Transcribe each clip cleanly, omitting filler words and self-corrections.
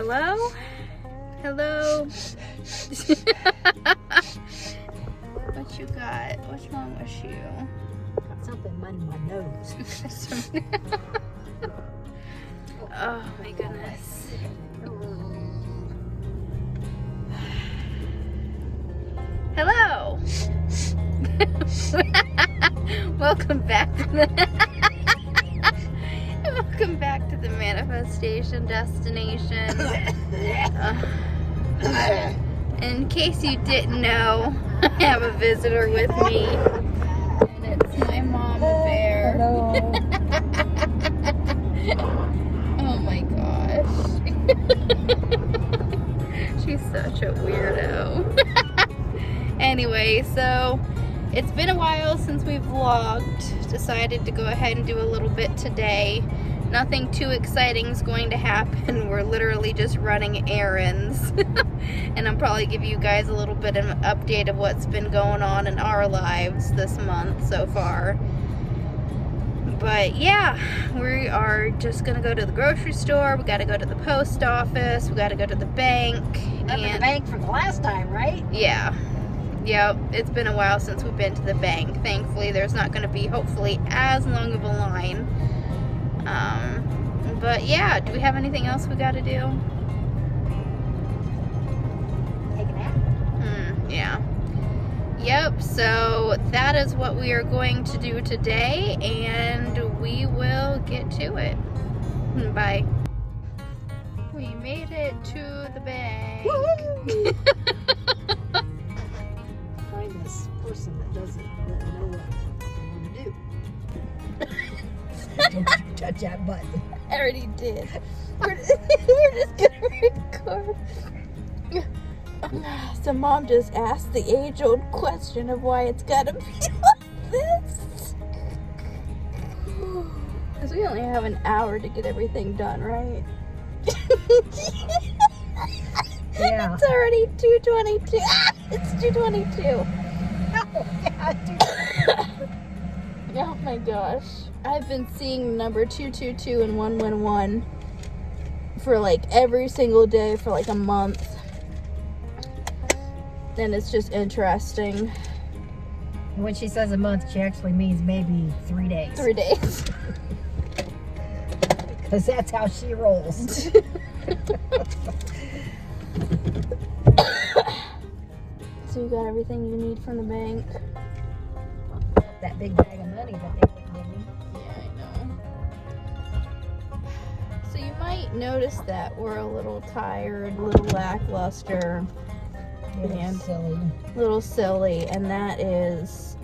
Hello? Hello? What you got? What's wrong with you? Got something in my nose. Oh my goodness. Hello. Welcome back to the manifestation destination. In case you didn't know, I have a visitor with me, and it's my mama bear. Hello. Oh my gosh. She's such a weirdo. Anyway, so it's been a while since we've vlogged. Decided to go ahead and do a little bit today. Nothing too exciting is going to happen. We're literally just running errands. And I'll probably give you guys a little bit of an update of what's been going on in our lives this month so far. But yeah, we are just gonna go to the grocery store. We gotta go to the post office. We gotta go to the bank. Up at the bank for the last time, right? Yeah. Yep. It's been a while since we've been to the bank. Thankfully, there's not gonna be hopefully as long of a line. But yeah, do we have anything else we gotta do? Take a nap. Yeah. Yep, so that is what we are going to do today, and we will get to it. Bye. We made it to the bank. Find this person that doesn't know what they want to do. Don't you touch that button. I already did. We're just gonna record. So Mom just asked the age-old question of why it's gotta be like this. Because we only have an hour to get everything done, right? Yeah. It's already 2:22. It's 2:22. Oh my gosh. I've been seeing number 222 and 111 for like every single day for like a month. And it's just interesting. When she says a month, she actually means maybe 3 days. 3 days. Because that's how she rolls. So you got everything you need from the bank? That big bag of money that they didn't give me. Yeah, I know. So you might notice that we're a little tired, a little lackluster, And silly. a little silly, and that is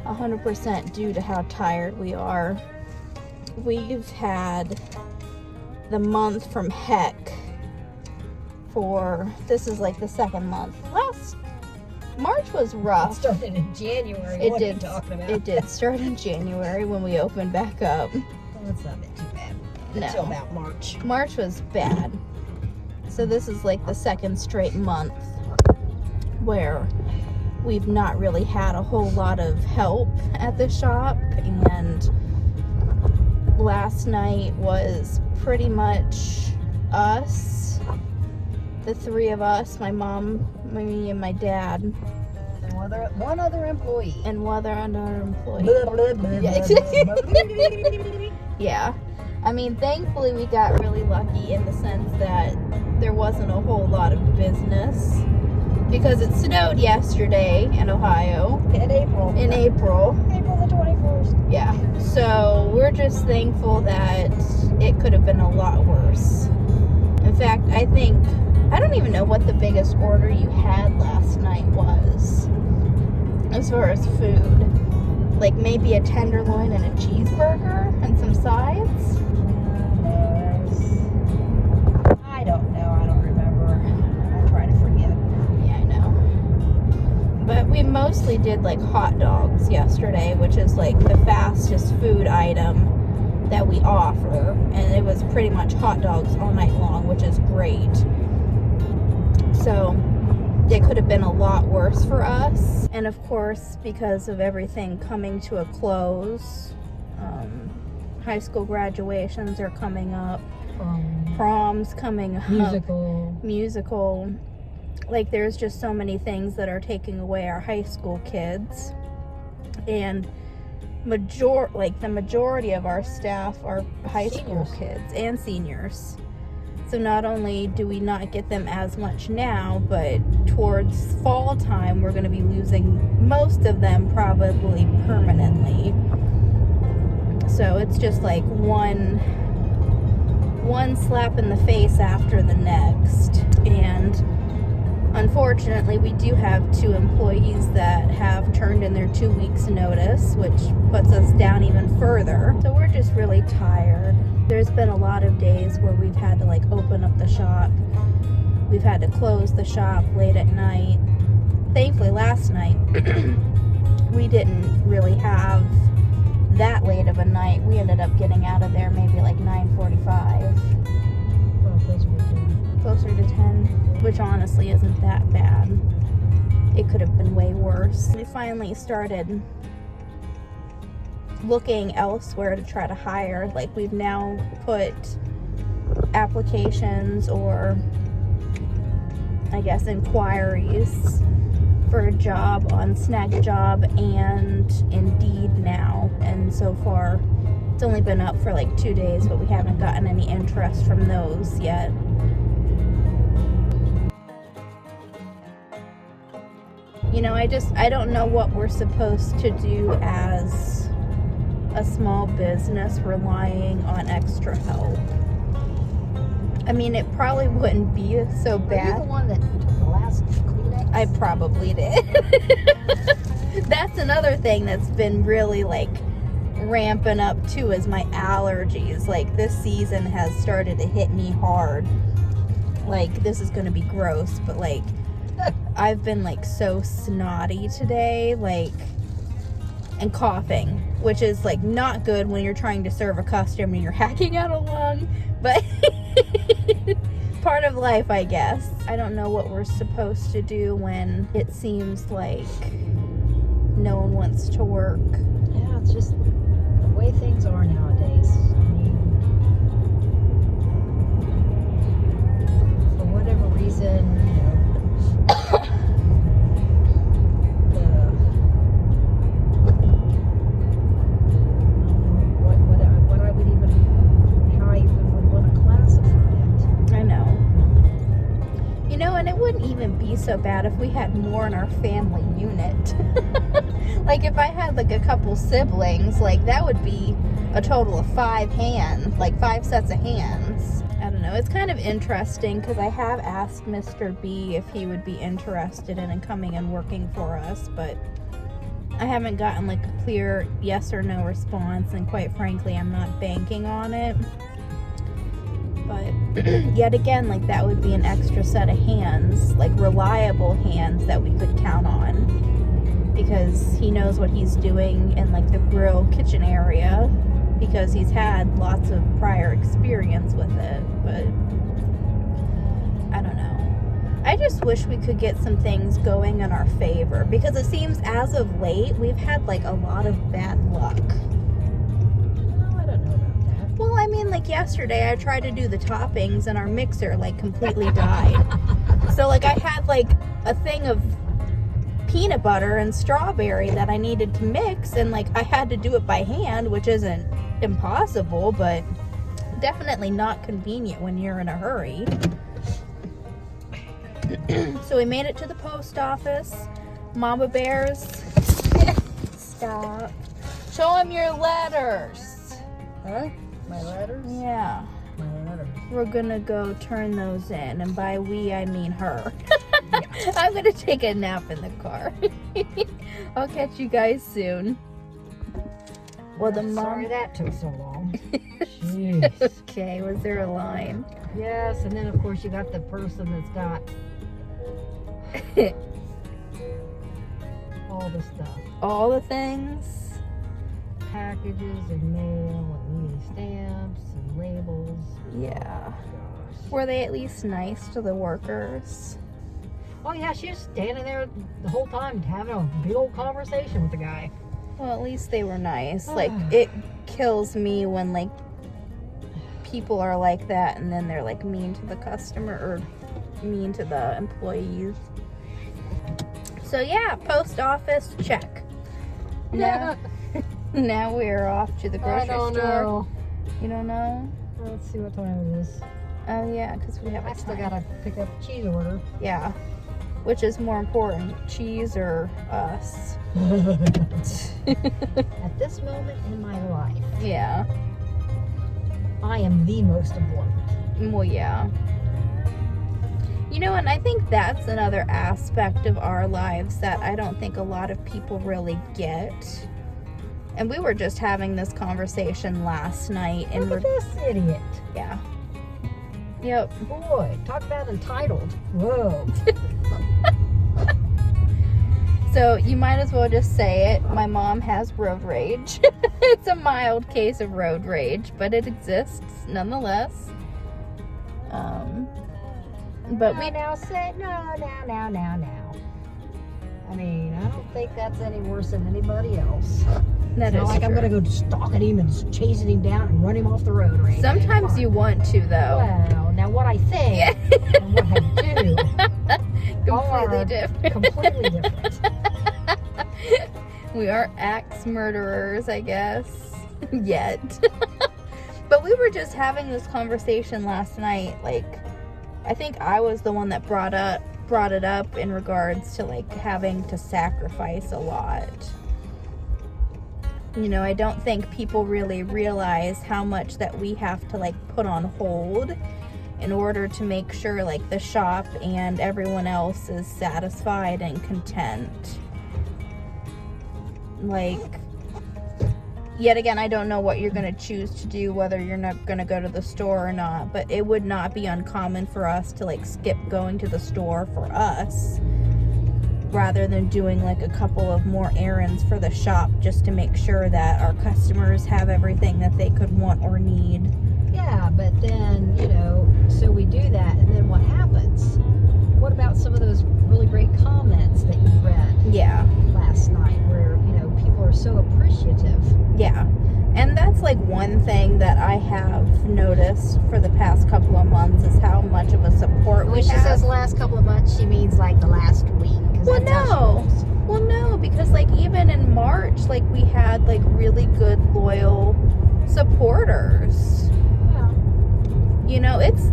100% due to how tired we are. We've had the month from heck for, this is like the second month. Last March was It rough. started in January. It What did. are you talking about? It did start in January when we opened back up. Well, it's not been too bad. No. Until about March. March was bad. So this is like the second straight month where we've not really had a whole lot of help at the shop, and last night was pretty much us, the three of us, my mom, me, and my dad, And one other employee. and one other employee. Blah, blah, blah, Yeah. blah, blah. Yeah, I mean, thankfully we got really lucky in the sense that there wasn't a whole lot of business because it snowed yesterday in Ohio In April. in April. April the 21st. Yeah, so we're just thankful that it could have been a lot worse. In fact, I don't even know what the biggest order you had last night was as far as food. Like maybe a tenderloin and a cheeseburger and some sides. I don't know. I don't remember. I try to forget. Yeah, I know. But we mostly did like hot dogs yesterday, which is like the fastest food item that we offer. And it was pretty much hot dogs all night long, which is great. So it could have been a lot worse for us. And of course, because of everything coming to a close, high school graduations are coming up. Proms coming up. Musical. Like, there's just so many things that are taking away our high school kids. And the majority of our staff are high school kids and seniors. So not only do we not get them as much now, but towards fall time, we're going to be losing most of them probably permanently. So it's just like one slap in the face after the next. And unfortunately, we do have 2 employees that have turned in their 2 weeks notice, which puts us down even further. So we're just really tired. There's been a lot of days where we've had to like open up the shop. We've had to close the shop late at night. Thankfully, last night we didn't really have that late of a night. We ended up getting out of there maybe like 9:45. Well, closer to 10. Closer to 10, which honestly isn't that bad. It could have been way worse. We finally started looking elsewhere to try to hire. Like, we've now put applications, or I guess inquiries, for a job on Snack Job and Indeed now. And so far it's only been up for like 2 days, but we haven't gotten any interest from those yet. You know, I don't know what we're supposed to do as a small business relying on extra help. I mean, it probably wouldn't be so bad. Are you the one that took the last Kleenex? I probably did. That's another thing that's been really like ramping up too, is my allergies. Like, this season has started to hit me hard. Like, this is gonna be gross, but like, I've been like so snotty today, like, and coughing, which is like not good when you're trying to serve a customer and you're hacking out a lung, but part of life, I guess. I don't know what we're supposed to do when it seems like no one wants to work. Yeah, it's just the way things are nowadays. I mean, for whatever reason, you know, how I even would want to classify it. I know. You know, and it wouldn't even be so bad if we had more in our family unit. Like, if I had like a couple siblings, like, that would be a total of 5 hands, like 5 sets of hands. I don't know. It's kind of interesting because I have asked Mr. B if he would be interested in coming and working for us, but I haven't gotten like a clear yes or no response, and quite frankly, I'm not banking on it. But yet again, like, that would be an extra set of hands, like reliable hands that we could count on, because he knows what he's doing in like the grill kitchen area, because he's had lots of prior experience with it. But I don't know. I just wish we could get some things going in our favor, because it seems as of late we've had like a lot of bad luck. Well, I don't know about that. Well, I mean, like yesterday I tried to do the toppings and our mixer like completely died. So like, I had like a thing of peanut butter and strawberry that I needed to mix, and like I had to do it by hand, which isn't impossible, but definitely not convenient when you're in a hurry. So we made it to the post office. Mama Bears, stop. Show them your letters. Huh? My letters? Yeah. My letters. We're gonna go turn those in, and by we I mean her. I'm gonna take a nap in the car. I'll catch you guys soon. Well, the mom. Sorry that took so long. Jeez. Okay, was there a line? Yes, and then of course you got the person that's got all the stuff. All the things. Packages and mail and needing stamps and labels. Yeah. Oh, gosh. Were they at least nice to the workers? Oh yeah, she was standing there the whole time having a big old conversation with the guy. Well, at least they were nice. Like, it kills me when like people are like that, and then they're like mean to the customer or mean to the employees. So yeah, post office, check. Now we're off to the grocery store. Know. You don't know? Let's see what time it is. Oh yeah, because we have. I still gotta pick up a cheese order. Yeah, which is more important, cheese or us? At this moment in my life, Yeah. I am the most important. Well, yeah. You know, and I think that's another aspect of our lives that I don't think a lot of people really get. And we were just having this conversation last night. Look at this idiot. Yeah. Yep. Boy, talk about entitled. Whoa. So you might as well just say it. My mom has road rage. It's a mild case of road rage, but it exists nonetheless. But we now say now. I mean, I don't think that's any worse than anybody else. that It's not is like I'm true. gonna go stalking him and chasing him down and run him off the road or anything. Sometimes you want to, though. Well, now what I think and what I do Completely are different. completely different. We are axe murderers, I guess. Yet. But we were just having this conversation last night. Like, I think I was the one that brought it up in regards to like having to sacrifice a lot. You know, I don't think people really realize how much that we have to like put on hold in order to make sure like the shop and everyone else is satisfied and content. Like, yet again, I don't know what you're going to choose to do, whether you're not going to go to the store or not, but it would not be uncommon for us to like skip going to the store for us rather than doing like a couple of more errands for the shop just to make sure that our customers have everything that they could want or need. Yeah, but then, you know, so we do that, and then what happens? What about some of those really great comments that you read Yeah. last night where, you know, people are so appreciative? Yeah. And that's like one thing that I have noticed for the past couple of months is how much of a support When we she have. says the last couple of months, she means like the last week. 'Cause Well, that's how she no. rolls. Well, no, because like even in March, like we had like really good loyal supporters. Yeah. You know, it's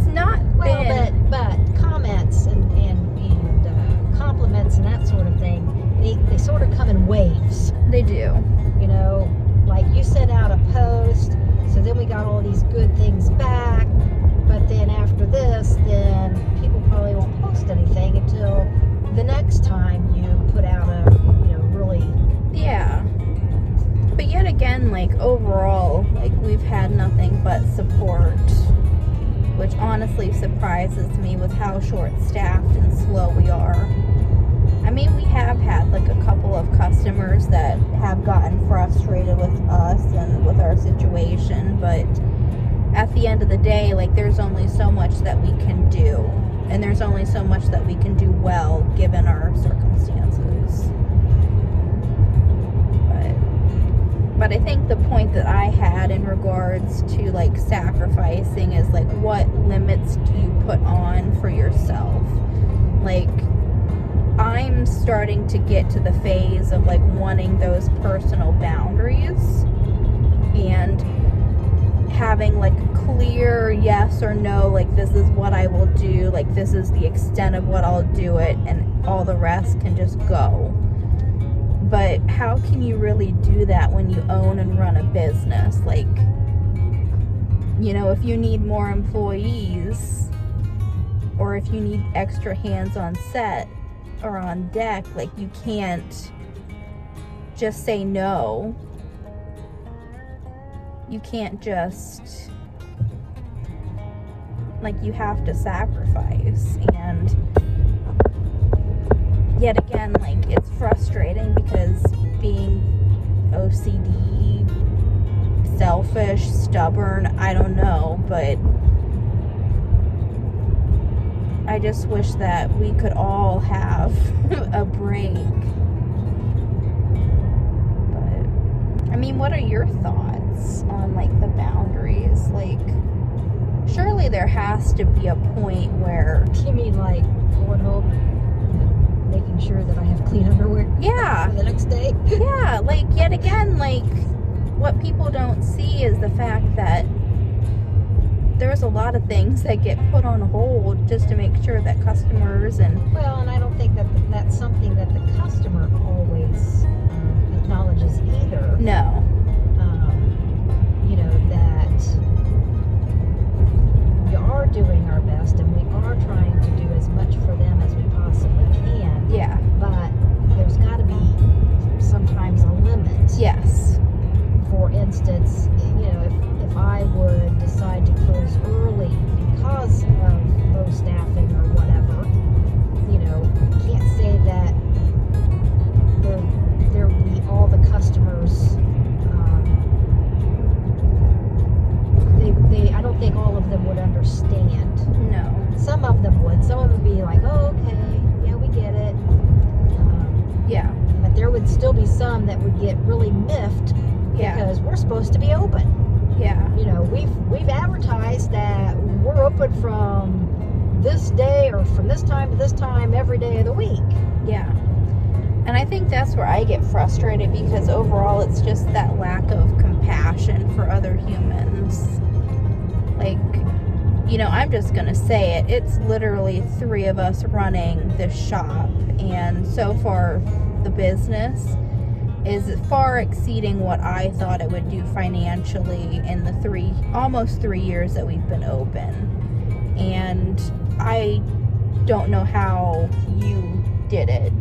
not Well, been. but comments and compliments and that sort of thing, they sort of come in waves. They do. You know, like you sent out a post, so then we got all these good things back, but then after this, then people probably won't post anything until the next time you put out a, you know, really. Yeah. But yet again, like overall, like we've had nothing but support, which honestly surprises me with how short-staffed and slow we are. I mean, we have had like a couple of customers that have gotten frustrated with us and with our situation, but at the end of the day, like there's only so much that we can do, and there's only so much that we can do well given our circumstances. But I think the point that I had in regards to like sacrificing is like, what limits do you put on for yourself? Like, I'm starting to get to the phase of like wanting those personal boundaries and having like clear yes or no, like this is what I will do, like this is the extent of what I'll do it, and all the rest can just go. But how can you really do that when you own and run a business? Like, you know, if you need more employees or if you need extra hands on set or on deck, like you can't just say no. You can't just, like, you have to sacrifice. And yet again, like, it's frustrating because being OCD, selfish, stubborn, I don't know, but I just wish that we could all have a break. But I mean, what are your thoughts on like the boundaries? Like, surely there has to be a point where, You mean like going home and making sure that I have clean underwear yeah, for the next day? yeah, like, yet again, like, what people don't see is the fact that there's a lot of things that get put on hold just to make sure that customers and, Well, and I don't think that that's something that the customer always acknowledges either. no, You know, that we are doing our best and we are trying to do as much for them as we possibly can. yeah, But there's got to be sometimes a limit. yes, For instance, you know, if I would decide to close early because of low staffing or whatever, you know, can't say that there would be all the customers. I don't think all of them would understand. no, Some of them would. Some of them would be like, oh, okay, yeah, we get it. yeah, But there would still be some that would get really miffed yeah, because we're supposed to be open. yeah, You know, we've advertised that we're open from this day or from this time to this time every day of the week. yeah. And I think that's where I get frustrated, because overall it's just that lack of compassion for other humans. Like, you know, I'm just gonna say it. It's literally 3 of us running this shop, and so far the business is far exceeding what I thought it would do financially in the almost 3 years that we've been open. And I don't know how you did it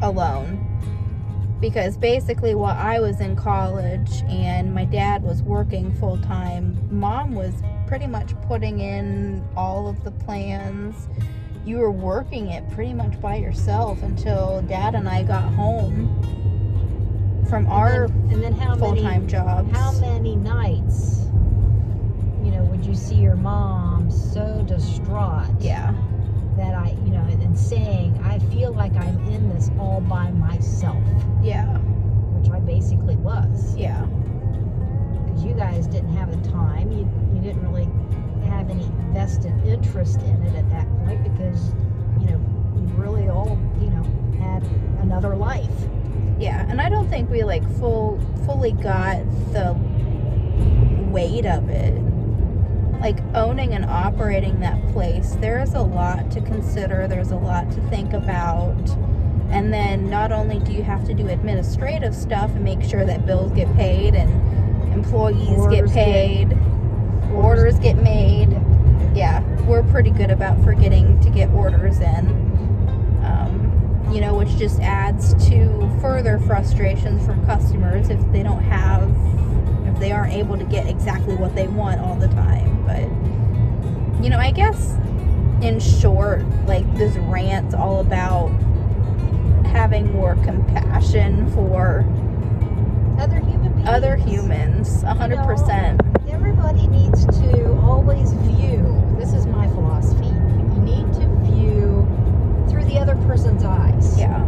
alone, because basically while I was in college and my dad was working full-time, Mom was pretty much putting in all of the plans. You were working it pretty much by yourself until Dad and I got home from our And then how full-time jobs. How many nights, you know, would you see your mom so distraught? Yeah, That you know, and saying, I feel like I'm in this all by myself, yeah, which I basically was. yeah, Because you guys didn't have the time. You didn't really have any vested interest in it at that point because, you know, you really all, you know, had another life. yeah. And I don't think we like fully got the weight of it. Like, owning and operating that place, there is a lot to consider. There's a lot to think about. And then not only do you have to do administrative stuff and make sure that bills get paid and employees get paid, orders get made. Yeah, we're pretty good about forgetting to get orders in. You know, which just adds to further frustrations from customers if they aren't able to get exactly what they want all the time. But, you know, I guess in short, like, this rant's all about having more compassion for Other human beings. other humans, 100%. Everybody needs to always view, this is my philosophy, you need to view through the other person's eyes. Yeah,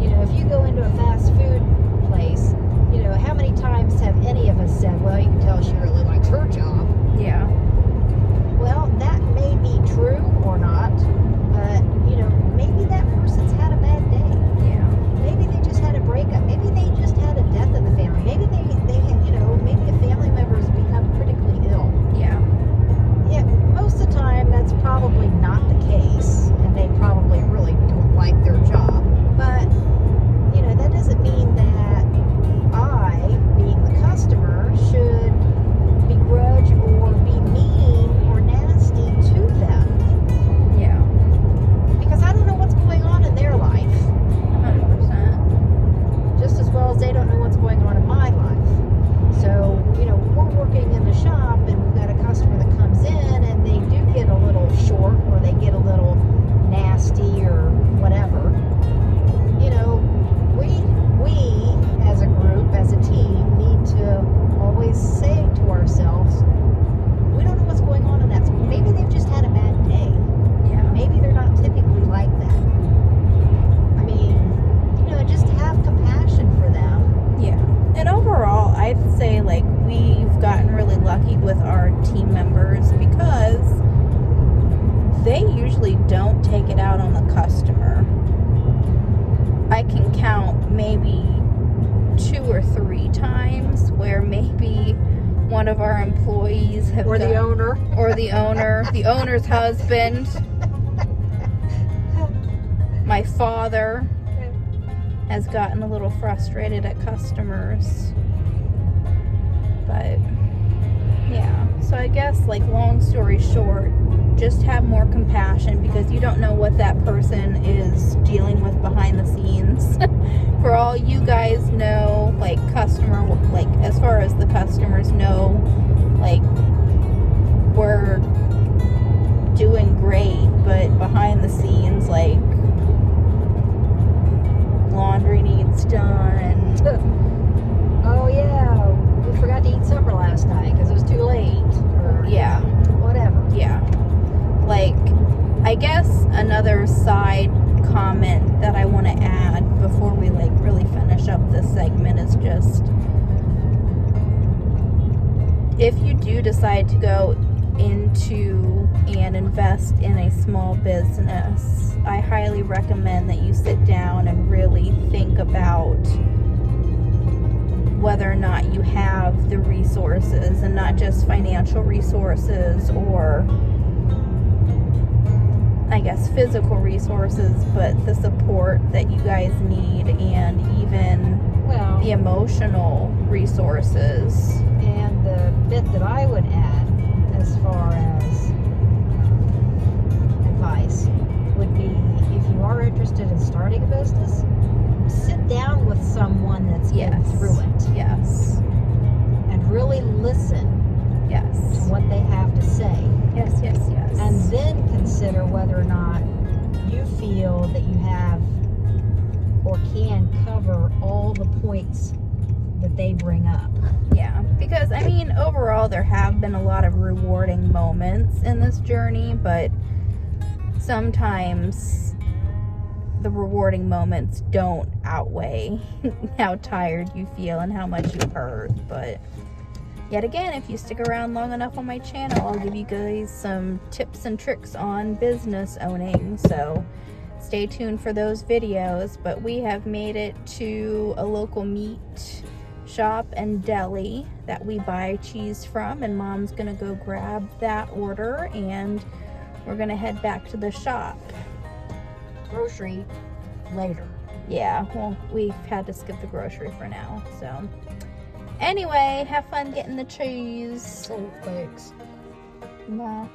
You know, if you go into a fast food place, you know, how many times have any of us said, well, you can tell she really likes her job. yeah, Well, that may be true or not, but, you know, maybe that person's had a bad day. yeah, Maybe they just had a breakup. Maybe they just had a death in the family. Maybe they had, you know, maybe a family member has become critically ill. yeah, Yeah, most of the time that's probably not the case, and they probably are with our team members because they usually don't take it out on the customer. I can count maybe 2 or 3 times where maybe one of our employees have Or the owner. Or the owner. The owner's husband. My father has gotten a little frustrated at customers. But yeah. So I guess, like, long story short, just have more compassion because you don't know what that person is dealing with behind the scenes. For all you guys know, like, as far as the customers know, like, we're doing great, but behind the scenes, like, laundry needs done. Oh yeah, we forgot to eat supper last night because it was too late. Or Yeah. whatever. Yeah. Like, I guess another side comment that I want to add before we, like, really finish up this segment is just, if you do decide to go into and invest in a small business, I highly recommend that you sit down and really think about whether or not you have the resources, and not just financial resources or, I guess, physical resources, but the support that you guys need, and even the emotional resources. And the bit that I would add as far as advice would be, if you are interested in starting a business, sit down with someone that's been through it. Yes. And really listen Yes. to what they have to say. Yes, yes, yes. And then consider whether or not you feel that you have or can cover all the points that they bring up. Yeah, because, I mean, overall, there have been a lot of rewarding moments in this journey, but sometimes the rewarding moments don't outweigh how tired you feel and how much you've heard. But yet again, if you stick around long enough on my channel, I'll give you guys some tips and tricks on business owning. So stay tuned for those videos. But we have made it to a local meat shop and deli that we buy cheese from, and Mom's gonna go grab that order and we're gonna head back to the shop. Grocery later. Yeah, well, we've had to skip the grocery for now. So anyway, have fun getting the cheese. Oh, thanks. Nah.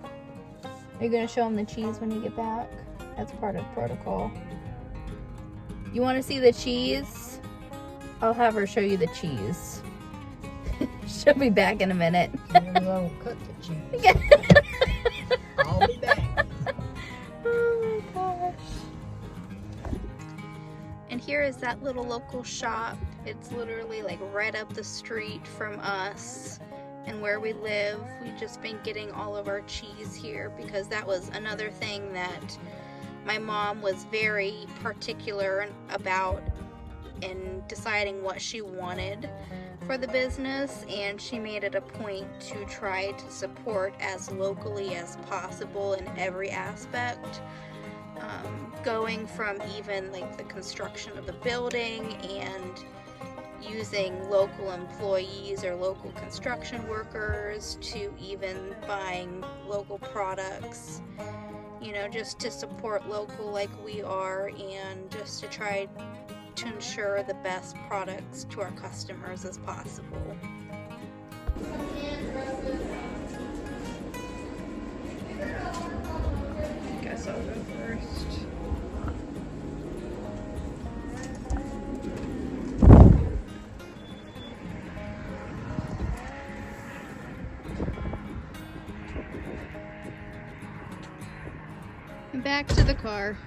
Are you gonna show him the cheese when you get back? That's part of protocol. You want to see the cheese? I'll have her show you the cheese. She'll be back in a minute. I'll cut the cheese. I'll be back. Oh my gosh. And here is that little local shop. It's literally like right up the street from us and where we live. We've just been getting all of our cheese here because that was another thing that my mom was very particular about in deciding what she wanted for the business, and she made it a point to try to support as locally as possible in every aspect, going from even like the construction of the building and using local employees or local construction workers to even buying local products, you know, just to support local like we are, and just to try to ensure the best products to our customers as possible. Guess I'll go first. Back to the car.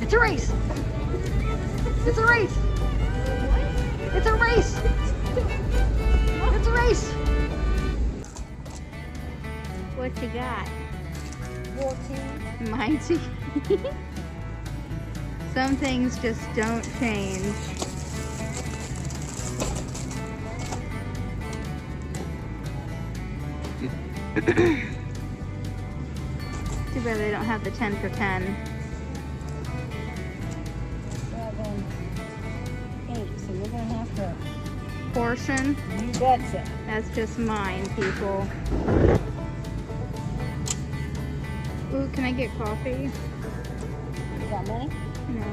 It's a race. It's a race. It's a race. It's a race. What you got? 14. Mine too. Some things just don't change. Too bad they don't have the 10 for 10. 7, 8. So you're gonna have to. Portion. You betcha. That's just mine, people. Ooh, can I get coffee? You got money? No.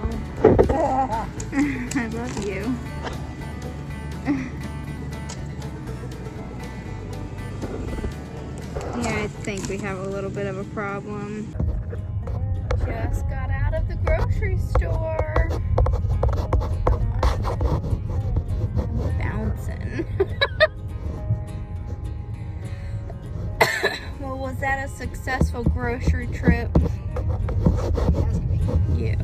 I love you. Yeah, I think we have a little bit of a problem. Just got out of the grocery store. Bouncing. Well, was that a successful grocery trip? You.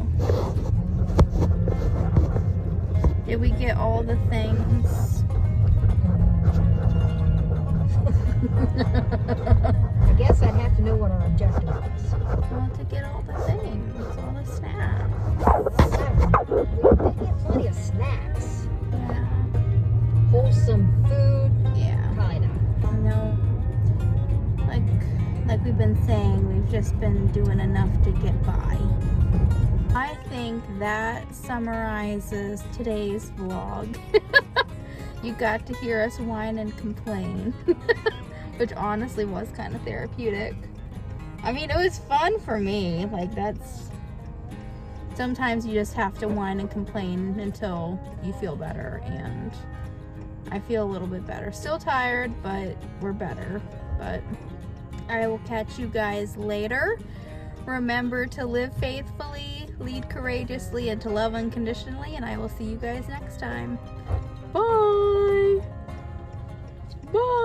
Did we get all the things? I guess I'd have to know what our objective was. Well, to get all the things, all the snacks. We did get plenty of snacks. Yeah. Wholesome food. Yeah. Probably not. No. Like we've been saying, we've just been doing enough to get by. I think that summarizes today's vlog. You got to hear us whine and complain, which honestly was kind of therapeutic. I mean, it was fun for me. Like, that's, sometimes you just have to whine and complain until you feel better, and I feel a little bit better. Still tired, but we're better. But I will catch you guys later. Remember to live faithfully, lead courageously, and to love unconditionally, and I will see you guys next time. Bye! Bye!